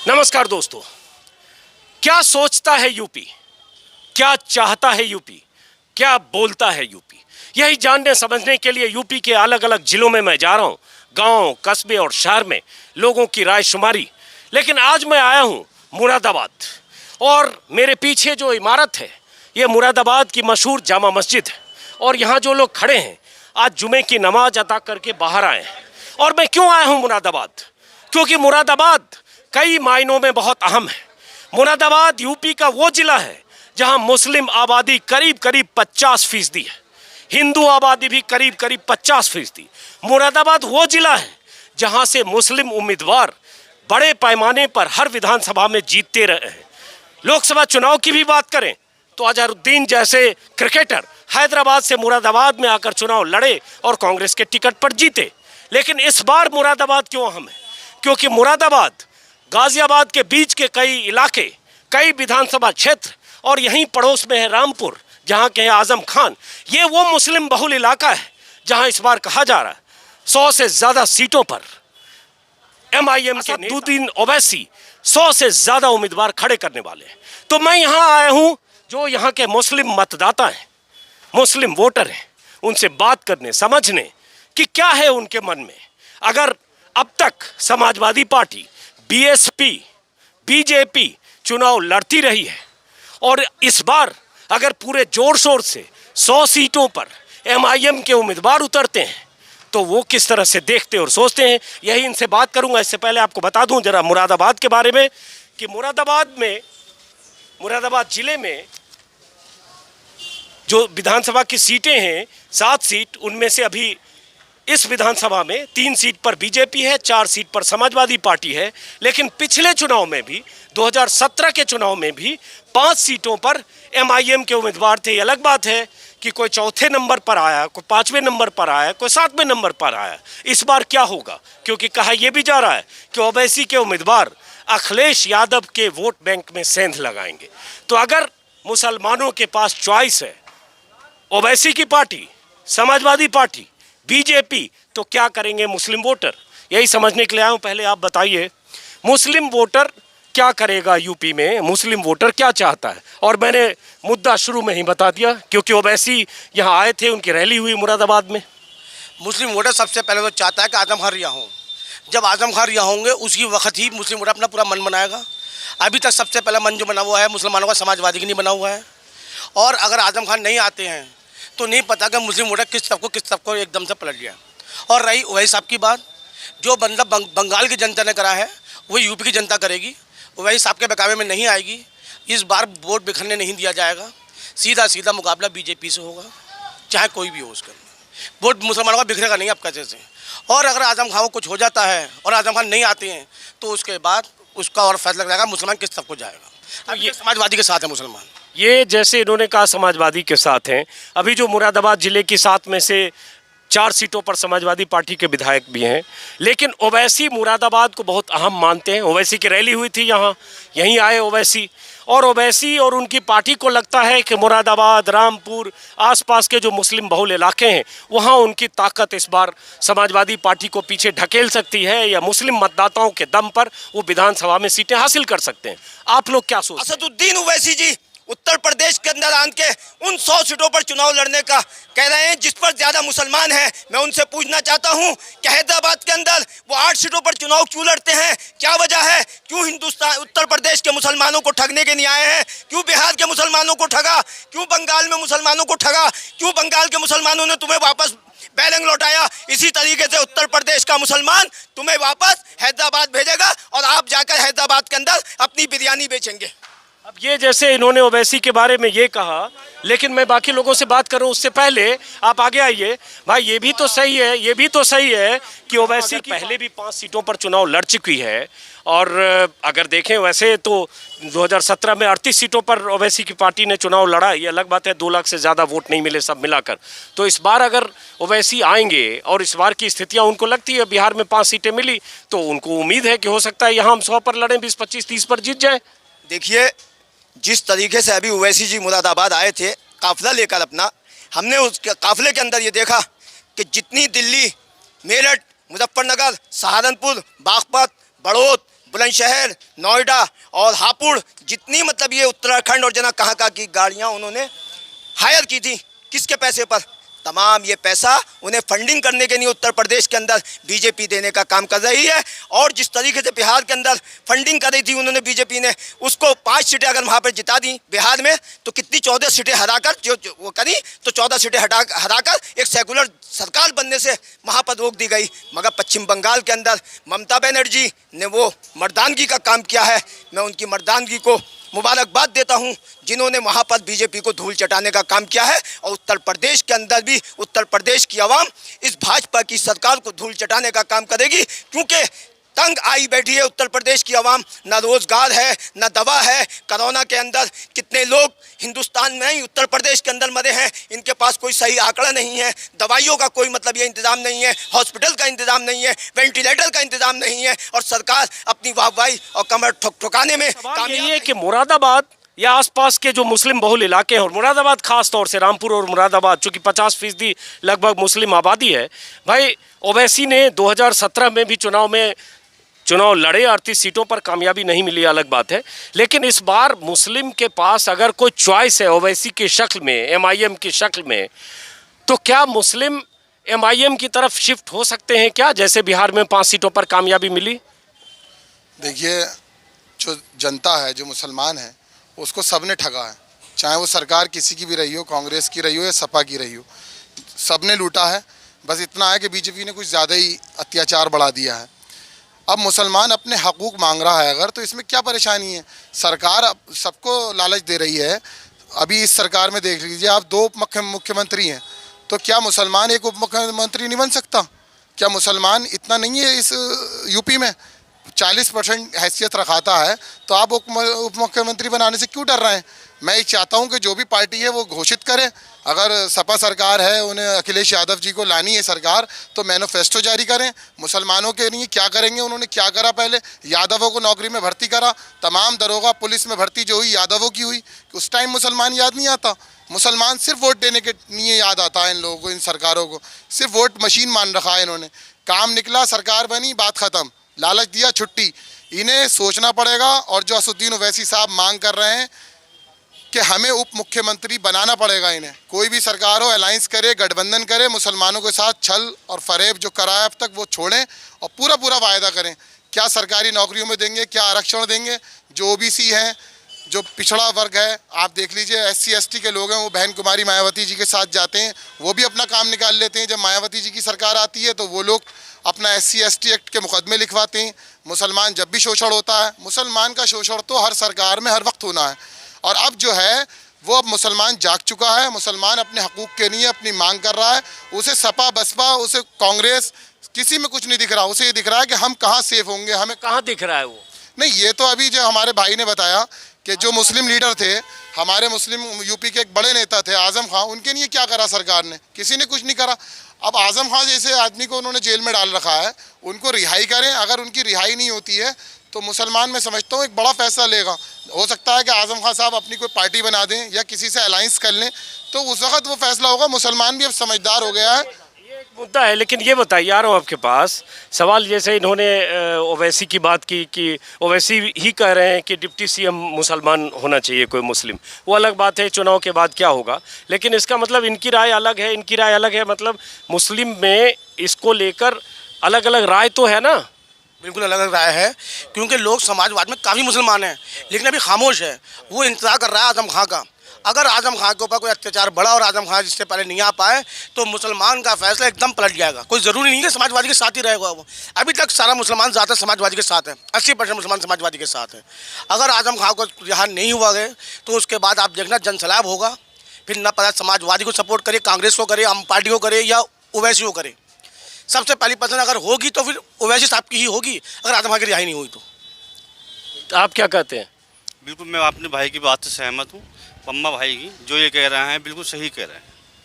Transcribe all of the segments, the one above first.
नमस्कार दोस्तों। क्या सोचता है यूपी, क्या चाहता है यूपी, क्या बोलता है यूपी, यही जानने समझने के लिए यूपी के अलग अलग जिलों में मैं जा रहा हूं। गांव, कस्बे और शहर में लोगों की राय शुमारी। लेकिन आज मैं आया हूं मुरादाबाद, और मेरे पीछे जो इमारत है ये मुरादाबाद की मशहूर जामा मस्जिद है। और यहाँ जो लोग खड़े हैं आज जुमे की नमाज अदा करके बाहर आए हैं। और मैं क्यों आया हूँ मुरादाबाद? क्योंकि मुरादाबाद कई मायनों में बहुत अहम है। मुरादाबाद यूपी का वो जिला है जहां मुस्लिम आबादी करीब करीब 50% है, हिंदू आबादी भी करीब करीब 50%। मुरादाबाद वो जिला है जहां से मुस्लिम उम्मीदवार बड़े पैमाने पर हर विधानसभा में जीतते रहे हैं। लोकसभा चुनाव की भी बात करें तो अजहरुद्दीन जैसे क्रिकेटर हैदराबाद से मुरादाबाद में आकर चुनाव लड़े और कांग्रेस के टिकट पर जीते। लेकिन इस बार मुरादाबाद क्यों अहम है? क्योंकि मुरादाबाद गाजियाबाद के बीच के कई इलाके, कई विधानसभा क्षेत्र और यहीं पड़ोस में है रामपुर जहां के हैं आजम खान। ये वो मुस्लिम बहुल इलाका है जहां इस बार कहा जा रहा है 100 से ज्यादा सीटों पर MIM के नूरुद्दीन ओवैसी 100 से ज्यादा उम्मीदवार खड़े करने वाले हैं। तो मैं यहाँ आया हूँ जो यहाँ के मुस्लिम मतदाता हैं, मुस्लिम वोटर हैं, उनसे बात करने, समझने कि क्या है उनके मन में। अगर अब तक समाजवादी पार्टी, BSP, BJP चुनाव लड़ती रही है और इस बार अगर पूरे जोर शोर से 100 सीटों पर MIM के उम्मीदवार उतरते हैं तो वो किस तरह से देखते और सोचते हैं, यही इनसे बात करूंगा। इससे पहले आपको बता दूं जरा मुरादाबाद के बारे में कि मुरादाबाद जिले में जो विधानसभा की सीटें हैं 7 सीट, उनमें से अभी इस विधानसभा में 3 सीट पर BJP है, 4 सीट पर समाजवादी पार्टी है। लेकिन पिछले चुनाव में भी 2017 के चुनाव में भी 5 सीटों पर MIM के उम्मीदवार थे। ये अलग बात है कि कोई चौथे नंबर पर आया, कोई 5वें नंबर पर आया, कोई 7वें नंबर पर आया। इस बार क्या होगा? क्योंकि कहा यह भी जा रहा है कि ओवैसी के उम्मीदवार अखिलेश यादव के वोट बैंक में सेंध लगाएंगे। तो अगर मुसलमानों के पास चॉइस है ओवैसी की पार्टी, समाजवादी पार्टी, BJP, तो क्या करेंगे मुस्लिम वोटर? यही समझने के लिए आया हूं। पहले आप बताइए मुस्लिम वोटर क्या करेगा यूपी में, मुस्लिम वोटर क्या चाहता है? और मैंने मुद्दा शुरू में ही बता दिया क्योंकि ओवैसी यहाँ आए थे, उनकी रैली हुई मुरादाबाद में। मुस्लिम वोटर सबसे पहले तो चाहता है कि आजम खान रिहा हों। जब आजम खान रिहा होंगे उसी वक्त ही मुस्लिम वोटर अपना पूरा मन बनाएगा। अभी तक सबसे पहला मन जो बना हुआ है मुसलमानों का, समाजवादी की नहीं बना हुआ है। और अगर आजम खान नहीं आते हैं तो नहीं पता कि मुस्लिम वोटर किस तरफ को एकदम से पलट गया। और रही ओवैसी साहब की बात, जो बंदा बंगाल की जनता ने करा है वो यूपी की जनता करेगी। ओवैसी साहब के बहकावे में नहीं आएगी। इस बार वोट बिखरने नहीं दिया जाएगा। सीधा मुकाबला BJP से होगा, चाहे कोई भी हो उसका। वोट मुसलमानों का बिखरेगा नहीं अब कैसे से। और अगर आजम खान को कुछ हो जाता है और आजम खान नहीं आते हैं तो उसके बाद उसका और फैसला जाएगा मुसलमान किस तरफ को जाएगा। अब ये समाजवादी के साथ है मुसलमान। ये जैसे इन्होंने कहा समाजवादी के साथ हैं, अभी जो मुरादाबाद जिले की 7 में से 4 सीटों पर समाजवादी पार्टी के विधायक भी हैं। लेकिन ओवैसी मुरादाबाद को बहुत अहम मानते हैं। ओवैसी की रैली हुई थी यहाँ, यहीं आए ओवैसी। और ओवैसी और उनकी पार्टी को लगता है कि मुरादाबाद, रामपुर, आसपास के जो मुस्लिम बहुल इलाके हैं वहाँ उनकी ताकत इस बार समाजवादी पार्टी को पीछे ढकेल सकती है, या मुस्लिम मतदाताओं के दम पर वो विधानसभा में सीटें हासिल कर सकते हैं। आप लोग क्या सोचते हैं? असदुद्दीन ओवैसी जी उत्तर प्रदेश के अंदर आन के उन 100 सीटों पर चुनाव लड़ने का कह रहे हैं जिस पर ज्यादा मुसलमान हैं। मैं उनसे पूछना चाहता हूं कि हैदराबाद के अंदर वो 8 सीटों पर चुनाव क्यों लड़ते हैं? क्या वजह है? क्यों हिंदुस्तान उत्तर प्रदेश के मुसलमानों को ठगने के लिए आए हैं? क्यों बिहार के मुसलमानों को ठगा? क्यों बंगाल में मुसलमानों को ठगा? क्यों बंगाल के मुसलमानों ने तुम्हें वापस बैरंग लौटाया? इसी तरीके से उत्तर प्रदेश का मुसलमान तुम्हें वापस हैदराबाद भेजेगा और आप जाकर हैदराबाद के अंदर अपनी बिरयानी बेचेंगे। अब ये जैसे इन्होंने ओवैसी के बारे में ये कहा, लेकिन मैं बाकी लोगों से बात करूं उससे पहले आप आगे आइए। भाई ये भी तो सही है कि ओवैसी की पहले भी 5 सीटों पर चुनाव लड़ चुकी है। और अगर देखें वैसे तो 2017 में 38 सीटों पर ओवैसी की पार्टी ने चुनाव लड़ा। ये अलग बात है 2 लाख से ज़्यादा वोट नहीं मिले सब मिलाकर। तो इस बार अगर ओवैसी आएंगे और इस बार की स्थितियाँ उनको लगती है, बिहार में 5 सीटें मिली तो उनको उम्मीद है कि हो सकता है यहाँ हम 100 पर लड़ें, 20, 25, 30 पर जीत जाए। देखिए जिस तरीके से अभी ओवैसी जी मुरादाबाद आए थे काफिला लेकर अपना, हमने उस काफिले के अंदर ये देखा कि जितनी दिल्ली, मेरठ, मुजफ्फरनगर, सहारनपुर, बागपत, बड़ौद, बुलंदशहर, नोएडा और हापुड़, जितनी मतलब ये उत्तराखंड और जना कहाँ की गाड़ियाँ उन्होंने हायर की थी, किसके पैसे पर? तमाम ये पैसा उन्हें फंडिंग करने के लिए उत्तर प्रदेश के अंदर बीजेपी देने का काम कर रही है। और जिस तरीके से बिहार के अंदर फंडिंग करी थी उन्होंने बीजेपी ने, उसको 5 सीटें अगर वहाँ पर जिता दी बिहार में, तो कितनी 14 सीटें हराकर जो वो करी, तो 14 सीटें हराकर एक सेकुलर सरकार बनने से वहाँ पर रोक दी गई। मगर पश्चिम बंगाल के अंदर ममता बनर्जी ने वो मर्दानगी का काम किया है। मैं उनकी मर्दानगी को मुबारकबाद देता हूं, जिन्होंने वहां पर बीजेपी को धूल चटाने का काम किया है। और उत्तर प्रदेश के अंदर भी उत्तर प्रदेश की आवाम इस भाजपा की सरकार को धूल चटाने का काम करेगी, क्योंकि तंग आई बैठी है उत्तर प्रदेश की आवाम। न रोजगार है, न दवा है। कोरोना के अंदर कितने लोग हिंदुस्तान में ही उत्तर प्रदेश के अंदर मरे हैं, इनके पास कोई सही आंकड़ा नहीं है। दवाइयों का कोई मतलब ये इंतजाम नहीं है, हॉस्पिटल का इंतजाम नहीं है, वेंटिलेटर का इंतजाम नहीं है, और सरकार अपनी वाहवाही और कमर ठुकाने में कामयाब है कि मुरादाबाद या आसपास के जो मुस्लिम बहुल इलाके हैं, और मुरादाबाद खास तौर से रामपुर और मुरादाबाद, चूंकि 50% लगभग मुस्लिम आबादी है। भाई ओवैसी ने 2017 में भी चुनाव लड़े, 38 सीटों पर कामयाबी नहीं मिली, अलग बात है। लेकिन इस बार मुस्लिम के पास अगर कोई चॉइस है ओवैसी की शक्ल में, एमआईएम की शक्ल में, तो क्या मुस्लिम एमआईएम की तरफ शिफ्ट हो सकते हैं क्या, जैसे बिहार में 5 सीटों पर कामयाबी मिली? देखिए, जो जनता है, जो मुसलमान है, उसको सबने ठगा है। चाहे वो सरकार किसी की भी रही हो, कांग्रेस की रही हो या सपा की रही हो, सबने लूटा है। बस इतना है कि बीजेपी ने कुछ ज़्यादा ही अत्याचार बढ़ा दिया है। अब मुसलमान अपने हकूक़ मांग रहा है, अगर तो इसमें क्या परेशानी है? सरकार अब सबको लालच दे रही है। अभी इस सरकार में देख लीजिए आप, 2 मुख्यमंत्री हैं, तो क्या मुसलमान एक उप मुख्यमंत्री नहीं बन सकता? क्या मुसलमान इतना नहीं है इस यूपी में? 40% हैसियत रखाता है, तो आप उप मुख्यमंत्री बनाने से क्यों डर रहे हैं? मैं चाहता हूं कि जो भी पार्टी है वो घोषित करे। अगर सपा सरकार है, उन्हें अखिलेश यादव जी को लानी है सरकार, तो मैनिफेस्टो जारी करें। मुसलमानों के लिए क्या करेंगे? उन्होंने क्या करा? पहले यादवों को नौकरी में भर्ती करा, तमाम दरोगा पुलिस में भर्ती जो हुई यादवों की हुई। उस टाइम मुसलमान याद नहीं आता। मुसलमान सिर्फ वोट देने के लिए याद आता है इन लोगों को, इन सरकारों को। सिर्फ वोट मशीन मान रखा है इन्होंने। काम निकला, सरकार बनी, बात ख़त्म, लालच दिया, छुट्टी। इन्हें सोचना पड़ेगा। और जो असुद्दीन ओवैसी साहब मांग कर रहे हैं कि हमें उप मुख्यमंत्री बनाना पड़ेगा, इन्हें कोई भी सरकार हो अलायंस करे, गठबंधन करे, मुसलमानों के साथ छल और फरेब जो कराया अब तक वो छोड़ें और पूरा वायदा करें। क्या सरकारी नौकरियों में देंगे, क्या आरक्षण देंगे? जो ओबीसी हैं, जो पिछड़ा वर्ग है, आप देख लीजिए, SC ST के लोग हैं, वो बहन कुमारी मायावती जी के साथ जाते हैं, वो भी अपना काम निकाल लेते हैं। जब मायावती जी की सरकार आती है तो वो लोग अपना SC ST एक्ट के मुकदमे लिखवाते हैं। मुसलमान जब भी शोषण होता है, मुसलमान का शोषण तो हर सरकार में हर वक्त होना है। और अब जो है वो अब मुसलमान जाग चुका है। मुसलमान अपने हकूक़ के लिए अपनी मांग कर रहा है। उसे सपा बसपा, उसे कांग्रेस, किसी में कुछ नहीं दिख रहा। उसे ये दिख रहा है कि हम कहाँ सेफ होंगे, हमें कहाँ दिख रहा है वो? नहीं, ये तो अभी जो हमारे भाई ने बताया कि जो मुस्लिम लीडर थे, हमारे मुस्लिम यूपी के एक बड़े नेता थे आज़म खां, उनके लिए क्या करा सरकार ने? किसी ने कुछ नहीं करा। अब आज़म खां जैसे आदमी को उन्होंने जेल में डाल रखा है, उनको रिहाई करें। अगर उनकी रिहाई नहीं होती है तो मुसलमान, मैं समझता हूँ, एक बड़ा फैसला लेगा। हो सकता है कि आज़म खां साहब अपनी कोई पार्टी बना दें या किसी से अलायंस कर लें, तो उस वक्त वो फैसला होगा। मुसलमान भी अब समझदार हो गया है। ये एक मुद्दा है। लेकिन ये बताइए, आ रहा हूँ आपके पास, सवाल जैसे इन्होंने ओवैसी की बात की कि ओवैसी ही कह रहे हैं कि डिप्टी CM मुसलमान होना चाहिए, कोई मुस्लिम। वो अलग बात है, चुनाव के बाद क्या होगा। लेकिन इसका मतलब इनकी राय अलग है, इनकी राय अलग है। मतलब मुस्लिम में इसको लेकर अलग अलग राय तो है ना? बिल्कुल अलग अलग राय है, क्योंकि लोग समाजवाद में काफ़ी मुसलमान हैं, लेकिन अभी खामोश है। वो इंतजार कर रहा है आज़म खां का। अगर आज़म खां के ऊपर कोई अत्याचार बढ़ा और आज़म खां जिससे पहले नहीं आ पाए, तो मुसलमान का फैसला एकदम पलट जाएगा। कोई ज़रूरी नहीं है समाजवादी के साथ ही रहेगा वो। अभी तक सारा मुसलमान ज़्यादा समाजवादी के साथ है, 80% मुसलमान समाजवादी के साथ है। अगर आज़म खां को रिहा नहीं हुआ गए तो उसके बाद आप देखना जनसैलाब होगा। फिर न पता समाजवादी को सपोर्ट करे, कांग्रेस को करे, आम पार्टी को करे या ओवैसी को करे। सबसे पहली पसंद अगर होगी तो फिर ओवैसी साहब की ही होगी, अगर आज़म खां की रिहाई नहीं हुई तो। आप क्या कहते हैं? बिल्कुल, मैं अपने भाई की बात से सहमत हूँ। पम्मा भाई की जो ये कह रहे हैं बिल्कुल सही कह रहे हैं।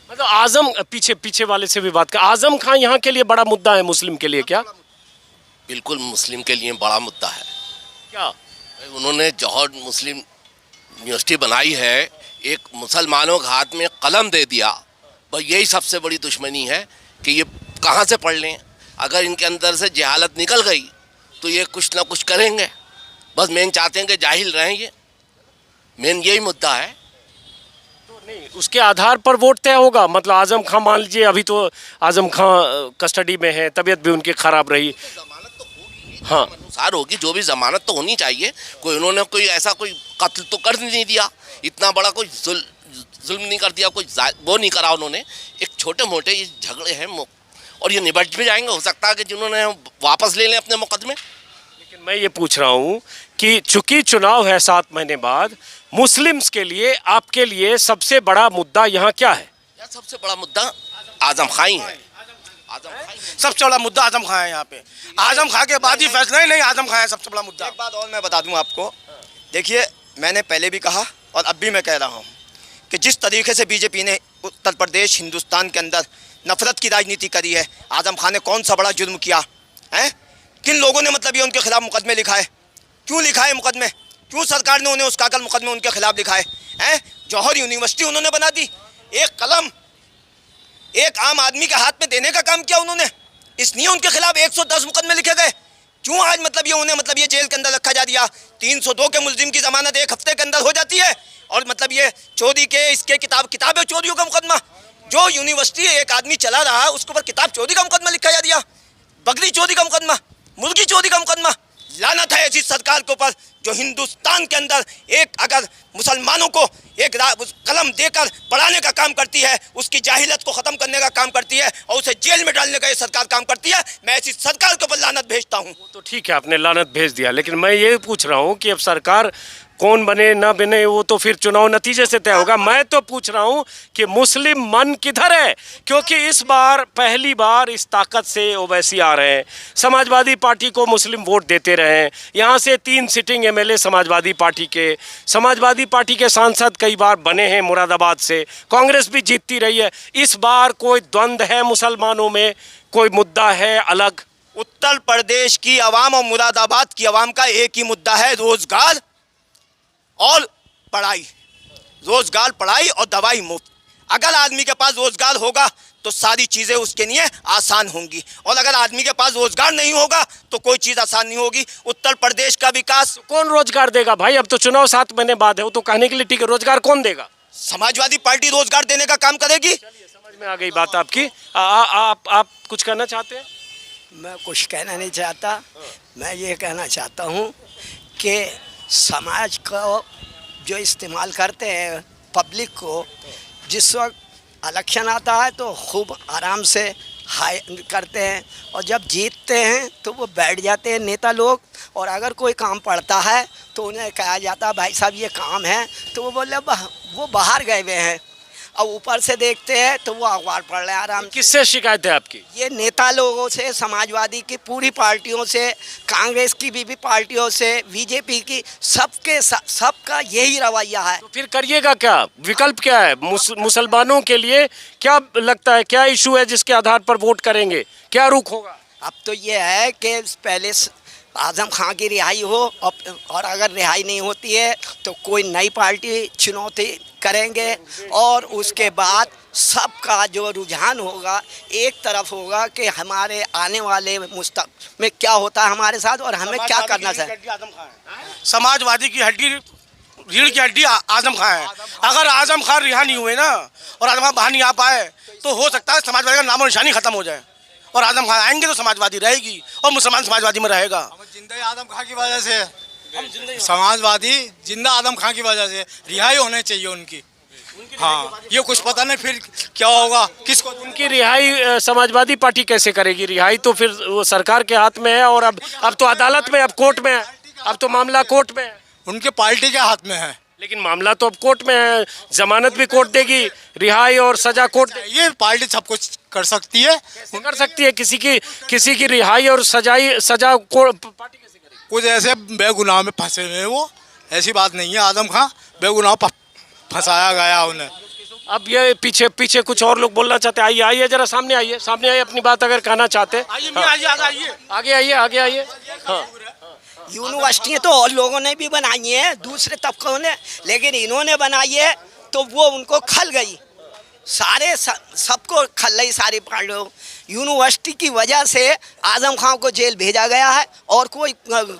मतलब आज़म, पीछे वाले से भी बात कर, आज़म खां यहाँ के लिए बड़ा मुद्दा है, मुस्लिम के लिए क्या? बिल्कुल मुस्लिम के लिए बड़ा मुद्दा है। क्या उन्होंने जौहर मुस्लिम यूनिवर्सिटी बनाई है, एक मुसलमानों के हाथ में कलम दे दिया। बस यही सबसे बड़ी दुश्मनी है कि ये कहाँ से पढ़ लें। अगर इनके अंदर से जहालत निकल गई तो ये कुछ ना कुछ करेंगे। बस मेन चाहते हैं कि जाहिल रहें, ये मेन यही मुद्दा है। नहीं, उसके आधार पर वोट तय होगा। मतलब आजम खां मान लीजिए, अभी तो आजम खां कस्टडी में है, तबीयत भी उनकी खराब रही। हाँ, अनुसार होगी, जो भी जमानत तो होनी चाहिए। कोई उन्होंने कोई ऐसा कोई कत्ल तो कर नहीं दिया, इतना बड़ा कोई जुल्म नहीं कर दिया, कोई वो नहीं करा उन्होंने। एक छोटे मोटे ये झगड़े हैं और ये निबट भी जाएंगे। हो सकता है कि जिन्होंने वापस ले लें अपने मुकदमे। लेकिन मैं ये पूछ रहा हूँ कि चूंकि चुनाव है 7 महीने बाद, मुस्लिम्स के लिए, आपके लिए सबसे बड़ा मुद्दा यहाँ क्या है? यार सबसे बड़ा मुद्दा आजम खां ही है। सबसे बड़ा मुद्दा आजम खां है यहाँ पे। आजम खां के बाद ही फैसला नहीं, आजम खां है सबसे बड़ा मुद्दा। एक बात और मैं बता दूं आपको, देखिए मैंने पहले भी कहा और अब भी मैं कह रहा हूं कि जिस तरीके से बीजेपी ने उत्तर प्रदेश हिंदुस्तान के अंदर नफरत की राजनीति करी है, आजम खां ने कौन सा बड़ा जुर्म किया है? किन लोगों ने मतलब ये उनके खिलाफ मुकदमे लिखा है? क्यों लिखा है मुकदमे? क्यों सरकार ने उन्हें उस कागल मुकदमे उनके खिलाफ लिखा है? जौहर यूनिवर्सिटी उन्होंने बना दी, एक कलम एक आम आदमी के हाथ में देने का काम किया उन्होंने, इसलिए उनके खिलाफ 110 मुकदमे लिखे गए। क्यों आज मतलब ये उन्हें मतलब ये जेल के अंदर रखा जा दिया? 302 के मुलजिम की जमानत 1 हफ्ते के अंदर हो जाती है और मतलब ये चोरी के इसके किताबें चोरियों का मुकदमा, जो यूनिवर्सिटी एक आदमी चला रहा उसके ऊपर किताब चोरी का मुकदमा लिखा जा दिया, बकरी चोरी का मुकदमा, मुर्गी चोरी का मुकदमा। लानत है ऐसी सरकार के ऊपर जो हिंदुस्तान के अंदर एक अगर मुसलमानों को एक कलम देकर पढ़ाने का काम करती है, उसकी जाहिलत को ख़त्म करने का काम करती है और उसे जेल में डालने का ये सरकार काम करती है। मैं ऐसी सरकार के ऊपर लानत भेजता हूँ। तो ठीक है, आपने लानत भेज दिया, लेकिन मैं ये पूछ रहा हूँ कि अब सरकार कौन बने ना बने वो तो फिर चुनाव नतीजे से तय होगा। मैं तो पूछ रहा हूँ कि मुस्लिम मन किधर है? क्योंकि इस बार पहली बार इस ताकत से ओवैसी आ रहे हैं। समाजवादी पार्टी को मुस्लिम वोट देते रहे हैं। यहाँ से 3 सिटिंग एमएलए समाजवादी पार्टी के सांसद कई बार बने हैं मुरादाबाद से। कांग्रेस भी जीतती रही है। इस बार कोई द्वंद्व है मुसलमानों में, कोई मुद्दा है अलग? उत्तर प्रदेश की आवाम और मुरादाबाद की आवाम का एक ही मुद्दा है, रोजगार और पढ़ाई। रोजगार, पढ़ाई और दवाई मुफ्त। अगर आदमी के पास रोजगार होगा तो सारी चीजें उसके लिए आसान होंगी, और अगर आदमी के पास रोजगार नहीं होगा तो कोई चीज आसान नहीं होगी। उत्तर प्रदेश का विकास कौन रोजगार देगा भाई? अब तो चुनाव 7 महीने बाद है, वो तो कहने के लिए ठीक है। रोजगार कौन देगा? समाजवादी पार्टी रोजगार देने का काम करेगी। समझ में आ गई बात आपकी। आप कुछ कहना चाहते हैं? मैं कुछ कहना नहीं चाहता। मैं ये कहना चाहता हूँ कि समाज को जो इस्तेमाल करते हैं पब्लिक को, जिस वक्त इलेक्शन आता है तो खूब आराम से हाई करते हैं और जब जीतते हैं तो वो बैठ जाते हैं नेता लोग, और अगर कोई काम पड़ता है तो उन्हें कहा जाता है भाई साहब ये काम है, तो वो बोले वो बाहर गए हुए हैं, और ऊपर से देखते हैं तो वो अखबार पढ़ रहे हैं आराम से। किससे शिकायत है आपकी? ये नेता लोगों से, समाजवादी की पूरी पार्टियों से, कांग्रेस की भी पार्टियों से, बीजेपी की, सबका यही रवैया है। तो फिर करिएगा क्या? विकल्प क्या है? मुसलमानों के लिए क्या लगता है, क्या इशू है जिसके आधार पर वोट करेंगे? क्या रुख होगा? अब तो ये है कि पहले आजम खां की रिहाई हो, और अगर रिहाई नहीं होती है तो कोई नई पार्टी चुनौती करेंगे, और उसके बाद सबका जो रुझान होगा एक तरफ होगा कि हमारे आने वाले मुस्तकबिल में क्या होता है हमारे साथ और हमें क्या करना चाहिए। समाजवादी की हड्डी, रीढ़ की हड्डी आजम खां है। अगर आजम खां रिहा नहीं हुए ना और आजम खां बाहर नहीं आ पाए तो हो सकता है समाजवादी का नामो निशानी खत्म हो जाए, और आजम खां आएंगे तो समाजवादी रहेगी और मुसलमान समाजवादी में रहेगा। जिंदा आजम खां की वजह से समाजवादी जिंदा आजम खां की वजह से रिहाई होने चाहिए उनकी। हाँ, ये कुछ पता नहीं फिर क्या होगा, किसको उनकी रिहाई समाजवादी पार्टी कैसे करेगी? रिहाई तो फिर वो सरकार के हाथ में है, और अब तो अदालत में, अब कोर्ट में है, अब तो मामला कोर्ट में है। उनके पार्टी के हाथ में है, लेकिन मामला तो अब कोर्ट में है। जमानत भी कोर्ट देगी, रिहाई और सजा कोर्ट देगी। ये पार्टी सब कुछ कर सकती है। कर सकती है किसी की रिहाई और सजा पार्टी कैसे करेगी? कुछ ऐसे बेगुनाह में फंसे हुए वो, ऐसी बात नहीं है। आजम खां बेगुनाह फंसाया गया उन्हें। अब ये पीछे कुछ और लोग बोलना चाहते हैं। आइए जरा सामने आइए अपनी बात अगर कहना चाहते हैं। आगे आइए। हाँ, यूनिवर्सिटी तो और लोगों ने भी बनाई है, दूसरे तबकों ने, लेकिन इन्होंने बनाई है तो वो उनको खल गई, सबको खल गई सारी पार्टियों। यूनिवर्सिटी की वजह से आजम खान को जेल भेजा गया है और कोई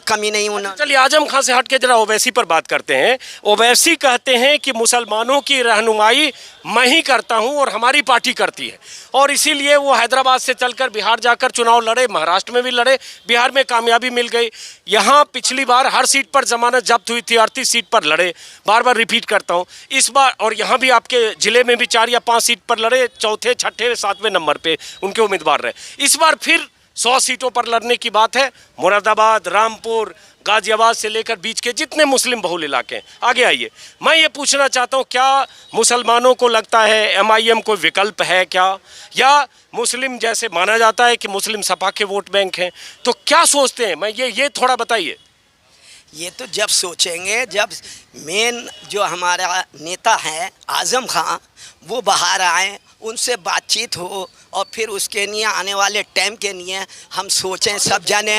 कमी नहीं होना। चलिए आजम खान से हट के जरा ओवैसी पर बात करते हैं। ओवैसी कहते हैं कि मुसलमानों की रहनुमाई मैं ही करता हूं और हमारी पार्टी करती है, और इसीलिए वो हैदराबाद से चलकर बिहार जाकर चुनाव लड़े, महाराष्ट्र में भी लड़े, बिहार में कामयाबी मिल गई। यहाँ पिछली बार हर सीट पर जमानत जब्त हुई थी, 38 सीट पर लड़े, बार बार रिपीट करता हूँ। इस बार और यहाँ भी आपके जिले में भी 4 या 5 सीट पर लड़े, चौथे, छठे, 7वें नंबर पे उनके उम्मीदवार रहे। इस बार फिर 100 सीटों पर लड़ने की बात है। मुरादाबाद, रामपुर, गाजियाबाद से लेकर बीच के जितने मुस्लिम बहुल इलाके हैं। आगे आइए, मैं ये पूछना चाहता हूँ, क्या मुसलमानों को लगता है MIM कोई विकल्प है क्या, या मुस्लिम जैसे माना जाता है कि मुस्लिम सपा के वोट बैंक हैं, तो क्या सोचते हैं? मैं ये थोड़ा बताइए। ये तो जब सोचेंगे जब मेन जो हमारा नेता है आजम खान वो बाहर आए, उनसे बातचीत हो, और फिर उसके लिए आने वाले टाइम के लिए हम सोचें, सब जाने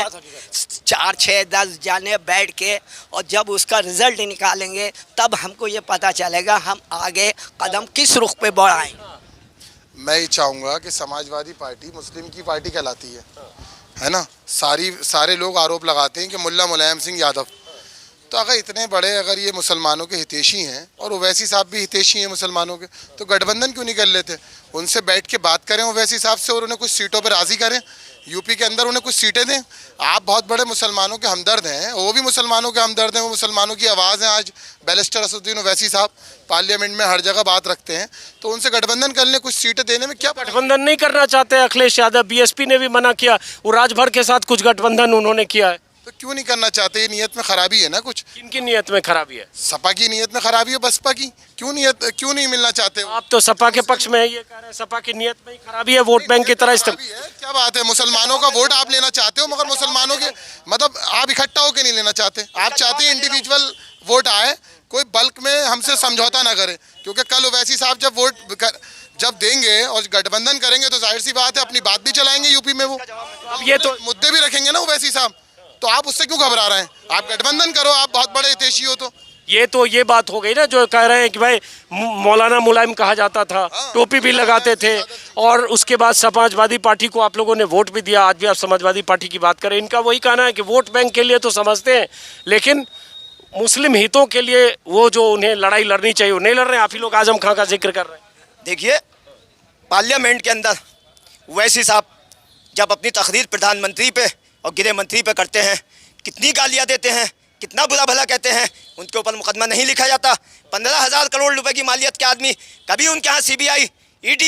4, 6, 10 जाने बैठ के, और जब उसका रिजल्ट निकालेंगे तब हमको ये पता चलेगा हम आगे कदम किस रुख पे बढ़ाएं। मैं ये चाहूँगा कि समाजवादी पार्टी मुस्लिम की पार्टी कहलाती है ना। सारे लोग आरोप लगाते हैं कि मुल्ला मुलायम सिंह यादव, तो अगर इतने बड़े अगर ये मुसलमानों के हितैषी हैं और ओवैसी साहब भी हितैषी हैं मुसलमानों के, तो गठबंधन क्यों नहीं कर लेते? उनसे बैठ के बात करें ओवैसी साहब से और उन्हें कुछ सीटों पर राज़ी करें, यूपी के अंदर उन्हें कुछ सीटें दें। आप बहुत बड़े मुसलमानों के हमदर्द हैं, वो भी मुसलमानों के हमदर्द हैं, वो मुसलमानों की आवाज़ हैं। आज बैरिस्टर असदुद्दीन ओवैसी साहब पार्लियामेंट में हर जगह बात रखते हैं, तो उनसे गठबंधन कर लें, कुछ सीटें देने में क्या। गठबंधन नहीं करना चाहते अखिलेश यादव, BSP ने भी मना किया, वो राजभर के साथ कुछ गठबंधन उन्होंने किया है। तो क्यों नहीं करना चाहते? ये नीयत में खराबी है ना कुछ। किनकी नीयत में खराबी है? सपा की नीयत में खराबी है, बसपा की क्यों नहीं मिलना चाहते? आप तो सपा के पक्ष में ये कह रहे हैं, सपा की नीयत में ही खराबी है, वोट बैंक की तरह इस्तेमाल। क्या बात है, मुसलमानों का वोट आप लेना चाहते हो, मगर मुसलमानों के मतलब आप इकट्ठा होकर नहीं लेना चाहते। आप चाहते हैं इंडिविजुअल वोट आए, कोई बल्क में हमसे समझौता ना करे, क्योंकि कल ओवैसी साहब जब देंगे और गठबंधन करेंगे तो जाहिर सी बात है अपनी बात भी चलाएंगे यूपी में। वो अब ये तो मुद्दे भी रखेंगे ना ओवैसी साहब, तो आप उससे क्यों घबरा रहे हैं? आप गठबंधन करो, आप बहुत बड़े हितैषी हो। तो ये बात हो गई ना, जो कह रहे हैं कि भाई मौलाना मुलायम कहा जाता था, टोपी भी लगाते थे, और उसके बाद समाजवादी पार्टी को आप लोगों ने वोट भी दिया। आज भी आप समाजवादी पार्टी की बात करें, इनका वही कहना है कि वोट बैंक के लिए तो समझते हैं, लेकिन मुस्लिम हितों के लिए वो जो उन्हें लड़ाई लड़नी चाहिए वो नहीं लड़ रहे हैं। आप ही लोग आजम खान का जिक्र कर रहे हैं। देखिए, पार्लियामेंट के अंदर ओवैसी साहब जब अपनी तकरीर प्रधानमंत्री पे और गृह मंत्री पे करते हैं, कितनी गालियां देते हैं, कितना बुरा भला कहते हैं, उनके ऊपर मुकदमा नहीं लिखा जाता। 15,000 करोड़ रुपए की मालियत के आदमी, कभी उनके यहाँ CBI, ED,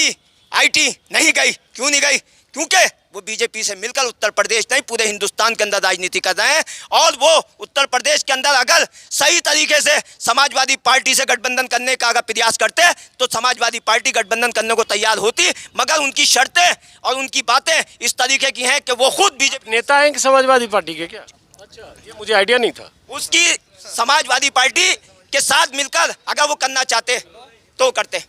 IT नहीं गई। क्यों नहीं गई? क्योंकि वो बीजेपी से मिलकर उत्तर प्रदेश नहीं पूरे हिंदुस्तान के अंदर राजनीति कर रहे हैं, और वो उत्तर प्रदेश के अंदर अगर सही तरीके से समाजवादी पार्टी से गठबंधन करने का अगर प्रयास करते तो समाजवादी पार्टी गठबंधन करने को तैयार होती, मगर उनकी शर्तें और उनकी बातें इस तरीके की हैं कि वो खुद बीजेपी नेता हैं कि समाजवादी पार्टी के? क्या? अच्छा, ये मुझे आइडिया नहीं था। उसकी समाजवादी पार्टी के साथ मिलकर अगर वो करना चाहते तो करते,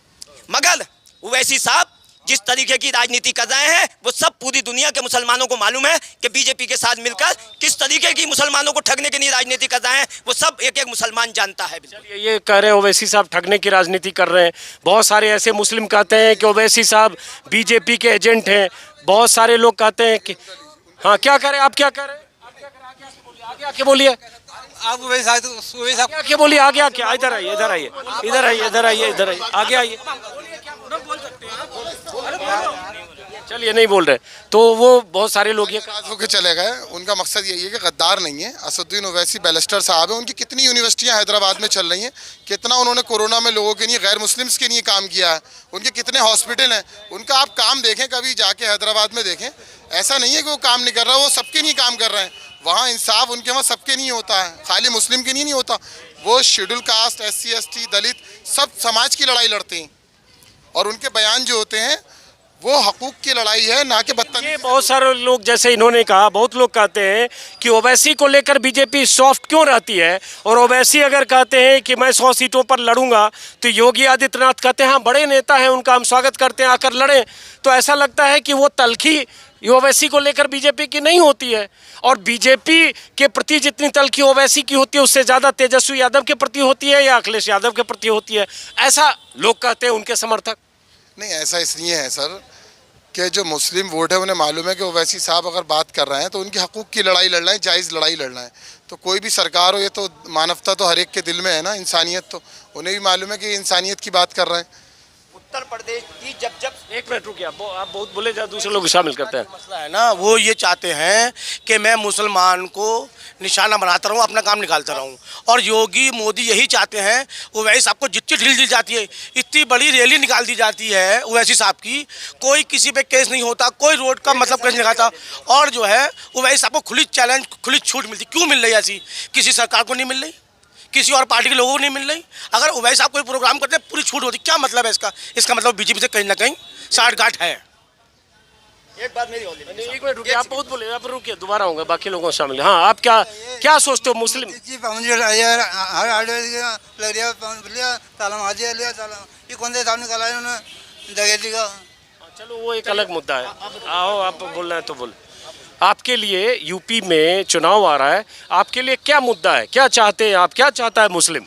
मगर ओवैसी साहब जिस तरीके की राजनीति कर रहे हैं वो सब पूरी दुनिया के मुसलमानों को मालूम है कि बीजेपी के साथ मिलकर किस तरीके की मुसलमानों को ठगने के लिए राजनीति कर रहे हैं, वो सब एक एक मुसलमान जानता है। ये कह रहे हैं ओवैसी साहब ठगने की राजनीति कर रहे हैं। बहुत सारे ऐसे मुस्लिम कहते हैं कि ओवैसी साहब बीजेपी के एजेंट हैं। बहुत सारे लोग कहते हैं कि हाँ, क्या करें आप, क्या करें आगे आके बोलिए, आप आगे बोलिए, आगे आके इधर आइए, इधर आइए, इधर आइए, इधर आइए, इधर आइए, आगे आइए। चलिए, नहीं बोल रहे तो वो बहुत सारे लोग ये होकर चले गए। उनका मकसद यही है कि गद्दार नहीं है। असदुद्दीन ओवैसी बैरिस्टर साहब है, उनकी कितनी यूनिवर्सिटियां हैदराबाद में चल रही हैं, कितना उन्होंने कोरोना में लोगों के लिए, गैर मुस्लिम्स के लिए काम किया है, उनके कितने हॉस्पिटल हैं, उनका आप काम देखें, कभी जाके हैदराबाद में देखें। ऐसा नहीं है कि वो काम नहीं कर रहा, वो सबके लिए काम कर रहे हैं। वहाँ इंसाफ उनके वहाँ सबके नहीं होता है, खाली मुस्लिम के लिए नहीं होता। वो शेड्यूल कास्ट, SC ST, दलित, सब समाज की लड़ाई लड़ते हैं, और उनके बयान जो होते हैं वो हकूक की लड़ाई है, ना कि बदतमीजी। ये बहुत सारे लोग, जैसे इन्होंने कहा, बहुत लोग कहते हैं कि ओवैसी को लेकर बीजेपी सॉफ्ट क्यों रहती है, और ओवैसी अगर कहते हैं कि मैं 100 सीटों पर लड़ूंगा, तो योगी आदित्यनाथ कहते हैं हाँ बड़े नेता हैं, उनका हम स्वागत करते हैं, आकर लड़ें। तो ऐसा लगता है कि वो तलखी ओवैसी को लेकर बीजेपी की नहीं होती है, और बीजेपी के प्रति जितनी तलखी ओवैसी की होती है उससे ज़्यादा तेजस्वी यादव के प्रति होती है या अखिलेश यादव के प्रति होती है, ऐसा लोग कहते हैं उनके समर्थक। नहीं, ऐसा इसलिए है सर कि जो मुस्लिम वोट है उन्हें मालूम है कि ओवैसी साहब अगर बात कर रहे हैं तो उनके हकूक़ की लड़ाई लड़ रहे हैं, जायज़ लड़ाई लड़ रहे हैं। तो कोई भी सरकार हो, ये तो मानवता तो हर एक के दिल में है ना, इंसानियत तो उन्हें भी मालूम है कि इंसानियत की बात कर रहे हैं। उत्तर प्रदेश की जब एक मिनट रुकिए, आप बहुत बोले जा, दूसरे लोग शामिल करते हैं। मसला है ना, वो ये चाहते हैं कि मैं मुसलमान को निशाना बनाता रहूं, अपना काम निकालता रहूं। और योगी मोदी यही चाहते हैं। ओवैसी साहब को जितनी ढील दी जाती है, इतनी बड़ी रैली निकाल दी जाती है ओवैसी साहब की, कोई किसी पे केस नहीं होता, कोई रोड का मतलब केस नहीं लगाता। और जो है ओवैसी साहब को खुली चैलेंज, खुली छूट मिलती। क्यों मिल रही है ऐसी? किसी सरकार को नहीं मिल रही, किसी और पार्टी के लोगों को नहीं मिल रही। अगर ओवैसी साहब कोई प्रोग्राम करते पूरी छूट होती। क्या मतलब है इसका? इसका मतलब बीजेपी से कहीं ना कहीं साठगांठ है। एक बात मेरी और एक मिनट रुकिए, आप बहुत बोले, आप रुकिए, दोबारा होंगे, बाकी लोगों शामिल। हाँ, आप क्या सोचते हो मुस्लिम? चलो वो एक अलग मुद्दा है। आओ, आप बोल रहे हैं तो बोल। आपके लिए यूपी में चुनाव आ रहा है, आपके लिए क्या मुद्दा है, क्या चाहते हैं आप, क्या चाहता है मुस्लिम?